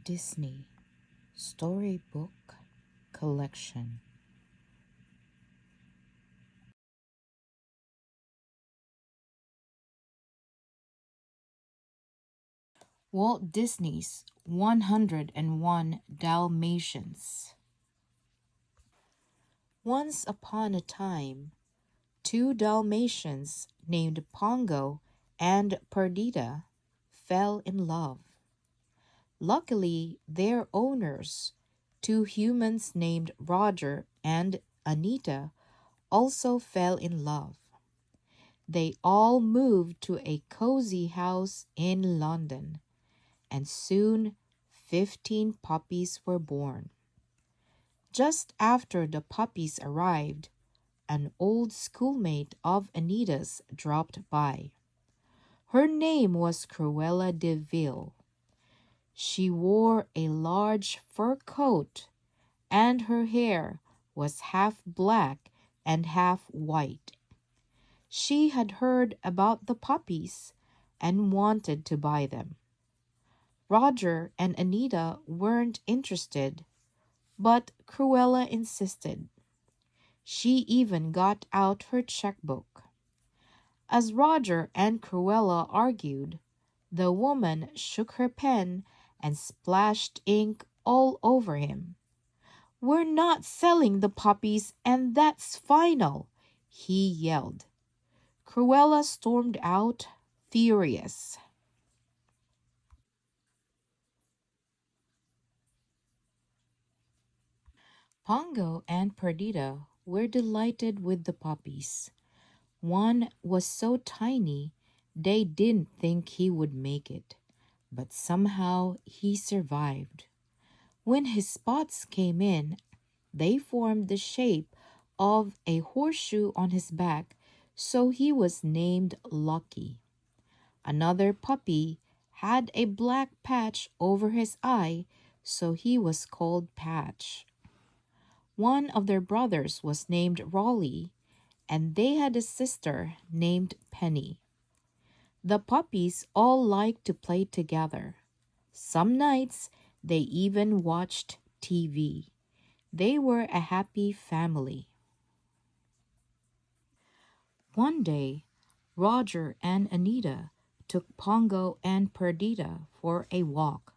Disney Storybook Collection. Walt Disney's 101 Dalmatians. Once upon a time, two Dalmatians named Pongo and Perdita fell in love. Luckily, their owners, two humans named Roger and Anita, also fell in love. They all moved to a cozy house in London, and soon 15 puppies were born. Just after the puppies arrived, an old schoolmate of Anita's dropped by. Her name was Cruella de Vil. She wore a large fur coat, and her hair was half black and half white. She had heard about the puppies and wanted to buy them. Roger and Anita weren't interested, but Cruella insisted. She even got out her checkbook. As Roger and Cruella argued, the woman shook her pen and splashed ink all over him. "We're not selling the puppies, and that's final," he yelled. Cruella stormed out, furious. Pongo and Perdita were delighted with the puppies. One was so tiny they didn't think he would make it, but somehow he survived. When his spots came in, they formed the shape of a horseshoe on his back, so he was named Lucky. Another puppy had a black patch over his eye, so he was called Patch. One of their brothers was named Raleigh, and they had a sister named Penny. The puppies all liked to play together. Some nights they even watched TV. They were a happy family. One day, Roger and Anita took Pongo and Perdita for a walk.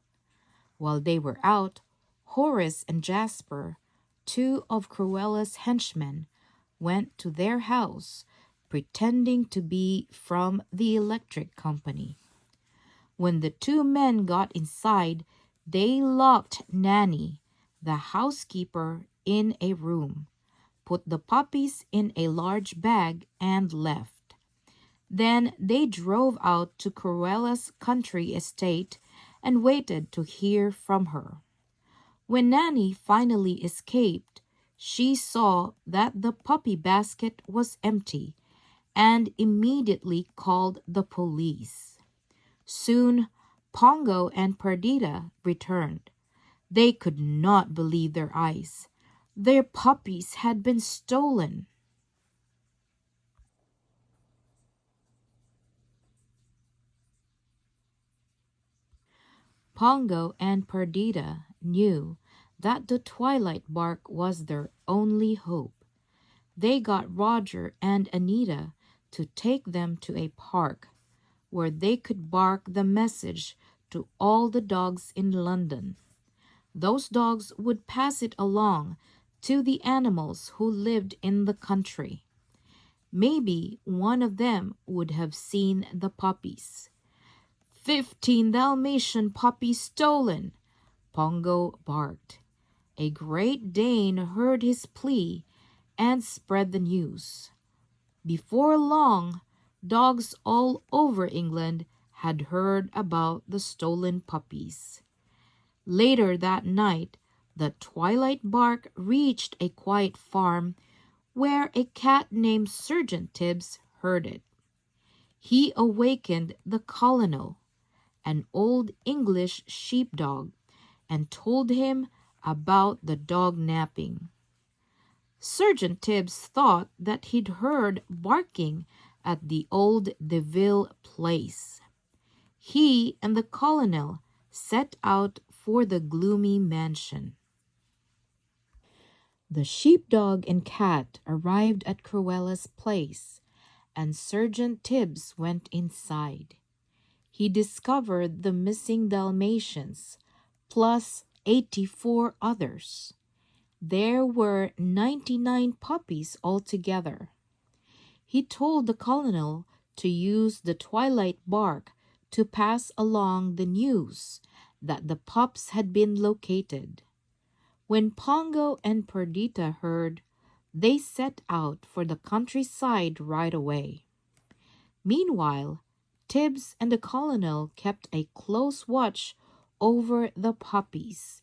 While they were out, Horace and Jasper, two of Cruella's henchmen, went to their house, pretending to be from the electric company. When the two men got inside, they locked Nanny, the housekeeper, in a room, put the puppies in a large bag, and left. Then they drove out to Cruella's country estate and waited to hear from her. When Nanny finally escaped, she saw that the puppy basket was empty and immediately called the police. Soon, Pongo and Perdita returned. They could not believe their eyes. Their puppies had been stolen. Pongo and Perdita knew that the twilight bark was their only hope. They got Roger and Anita to take them to a park where they could bark the message to all the dogs in London. Those dogs would pass it along to the animals who lived in the country. Maybe one of them would have seen the puppies. 15 Dalmatian puppies stolen, Pongo barked. A Great Dane heard his plea and spread the news. Before long, dogs all over England had heard about the stolen puppies. Later that night, the twilight bark reached a quiet farm where a cat named Sergeant Tibbs heard it. He awakened the colonel, an old English sheepdog, and told him about the dognapping. Sergeant Tibbs thought that he'd heard barking at the old Deville place. He and the colonel set out for the gloomy mansion. The sheepdog and cat arrived at Cruella's place, and Sergeant Tibbs went inside. He discovered the missing Dalmatians, plus 84 others. There were 99 puppies altogether. He told the colonel to use the twilight bark to pass along the news that the pups had been located. When Pongo and Perdita heard, they set out for the countryside right away. Meanwhile, Tibbs and the colonel kept a close watch over the puppies.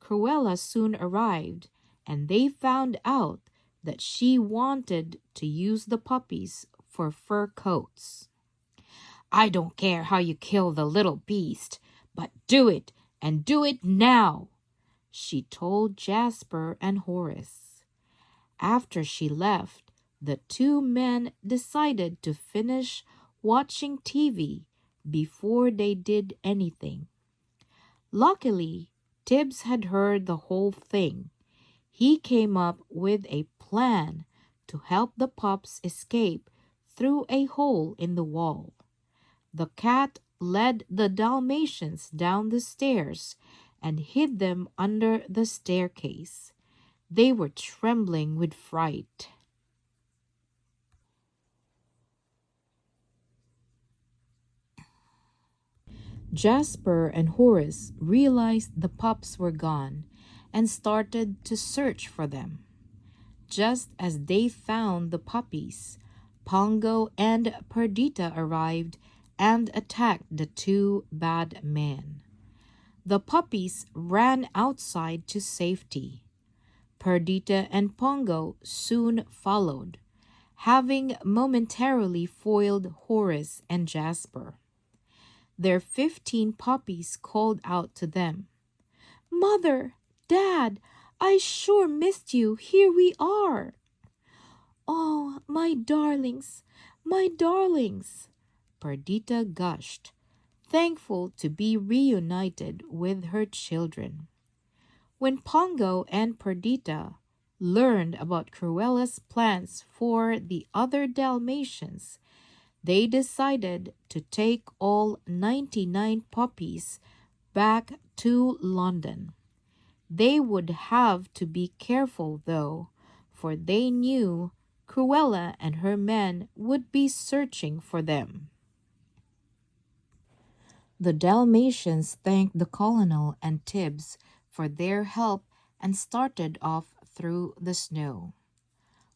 Cruella soon arrived, and they found out that she wanted to use the puppies for fur coats. "I don't care how you kill the little beast, but do it, and do it now," she told Jasper and Horace. After she left, the two men decided to finish watching TV before they did anything. Luckily, Tibbs had heard the whole thing. He came up with a plan to help the pups escape through a hole in the wall. The cat led the Dalmatians down the stairs and hid them under the staircase. They were trembling with fright. Jasper and Horace realized the pups were gone and started to search for them. Just as they found the puppies, Pongo and Perdita arrived and attacked the two bad men. The puppies ran outside to safety. Perdita and Pongo soon followed, having momentarily foiled Horace and Jasper. Their 15 puppies called out to them, "Mother, Dad, I sure missed you. Here we are." "Oh, my darlings, my darlings," Perdita gushed, thankful to be reunited with her children. When Pongo and Perdita learned about Cruella's plans for the other Dalmatians, they decided to take all 99 puppies back to London. They would have to be careful, though, for they knew Cruella and her men would be searching for them. The Dalmatians thanked the colonel and Tibbs for their help and started off through the snow.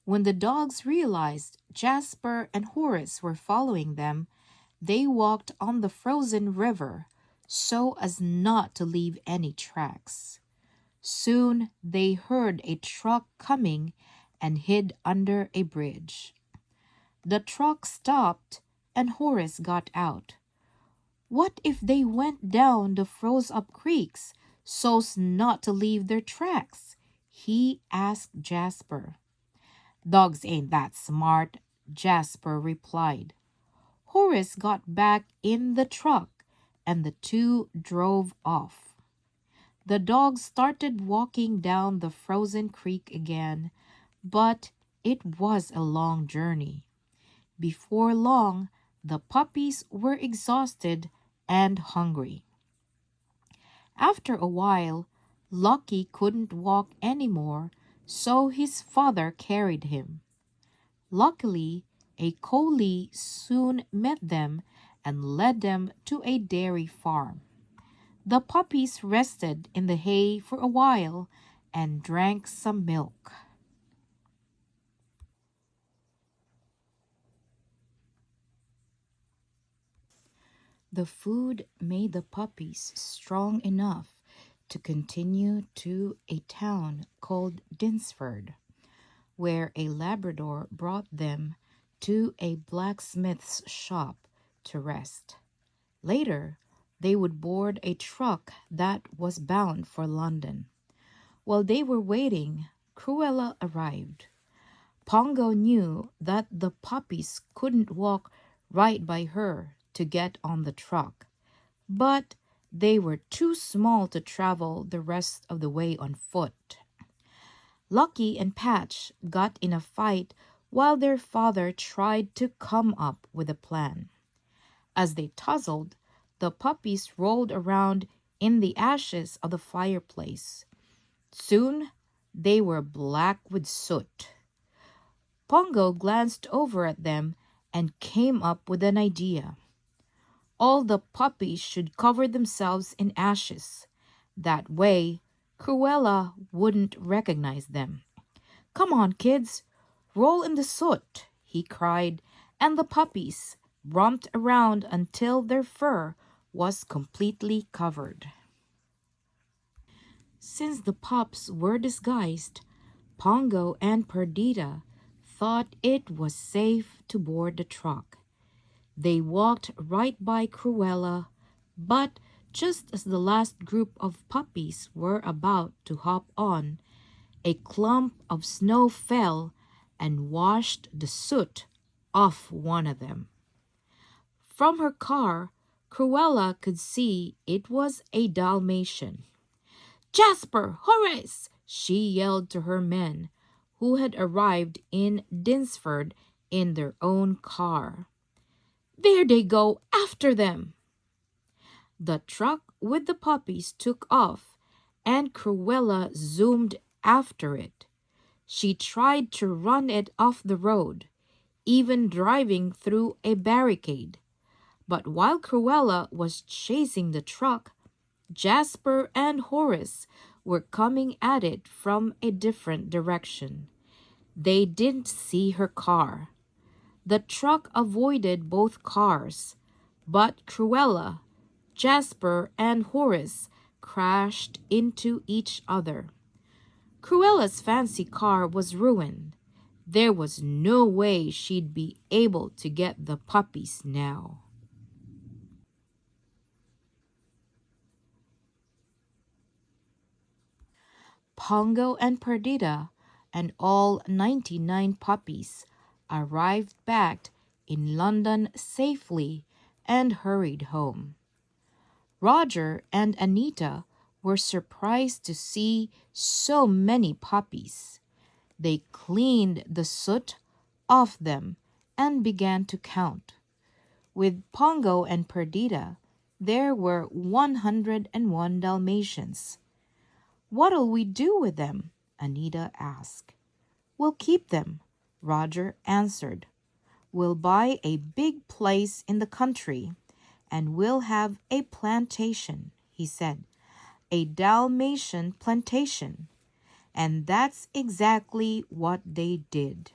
When the dogs realized Jasper and Horace were following them, they walked on the frozen river so as not to leave any tracks. Soon they heard a truck coming and hid under a bridge. The truck stopped and Horace got out. What if they went down the froze-up creeks so's not to leave their tracks? He asked Jasper. "Dogs ain't that smart," Jasper replied. Horace got back in the truck and the two drove off. The dogs started walking down the frozen creek again, but it was a long journey. Before long, the puppies were exhausted and hungry. After a while, Lucky couldn't walk anymore, so his father carried him. Luckily, a collie soon met them and led them to a dairy farm. The puppies rested in the hay for a while and drank some milk. The food made the puppies strong enough to continue to a town called Dinsford, where a Labrador brought them to a blacksmith's shop to rest. Later, they would board a truck that was bound for London. While they were waiting, Cruella arrived. Pongo knew that the puppies couldn't walk right by her to get on the truck, but They were too small to travel the rest of the way on foot. Lucky and Patch got in a fight while their father tried to come up with a plan. As they tussled, the puppies rolled around in the ashes of the fireplace. Soon they were black with soot. Pongo glanced over at them and came up with an idea. All the puppies should cover themselves in ashes. That way, Cruella wouldn't recognize them. Come on, kids, roll in the soot, he cried, and the puppies romped around until their fur was completely covered. Since the pups were disguised, Pongo and Perdita thought it was safe to board the truck. They walked right by Cruella, but just as the last group of puppies were about to hop on, a clump of snow fell and washed the soot off one of them. From her car, Cruella could see it was a Dalmatian. Jasper, Horace! She yelled to her men, who had arrived in Dinsford in their own car. There they go, after them! The truck with the puppies took off, and Cruella zoomed after it. She tried to run it off the road, even driving through a barricade. But while Cruella was chasing the truck, Jasper and Horace were coming at it from a different direction. They didn't see her car. The truck avoided both cars, but Cruella, Jasper, and Horace crashed into each other. Cruella's fancy car was ruined. There was no way she'd be able to get the puppies now. Pongo and Perdita and all 99 puppies arrived back in London safely and hurried home. Roger and Anita were surprised to see so many puppies. They cleaned the soot off them and began to count. With Pongo and Perdita, there were 101 Dalmatians. What'll we do with them? Anita asked. We'll keep them, Roger answered. We'll buy a big place in the country, and we'll have a plantation, he said. A Dalmatian plantation. And that's exactly what they did.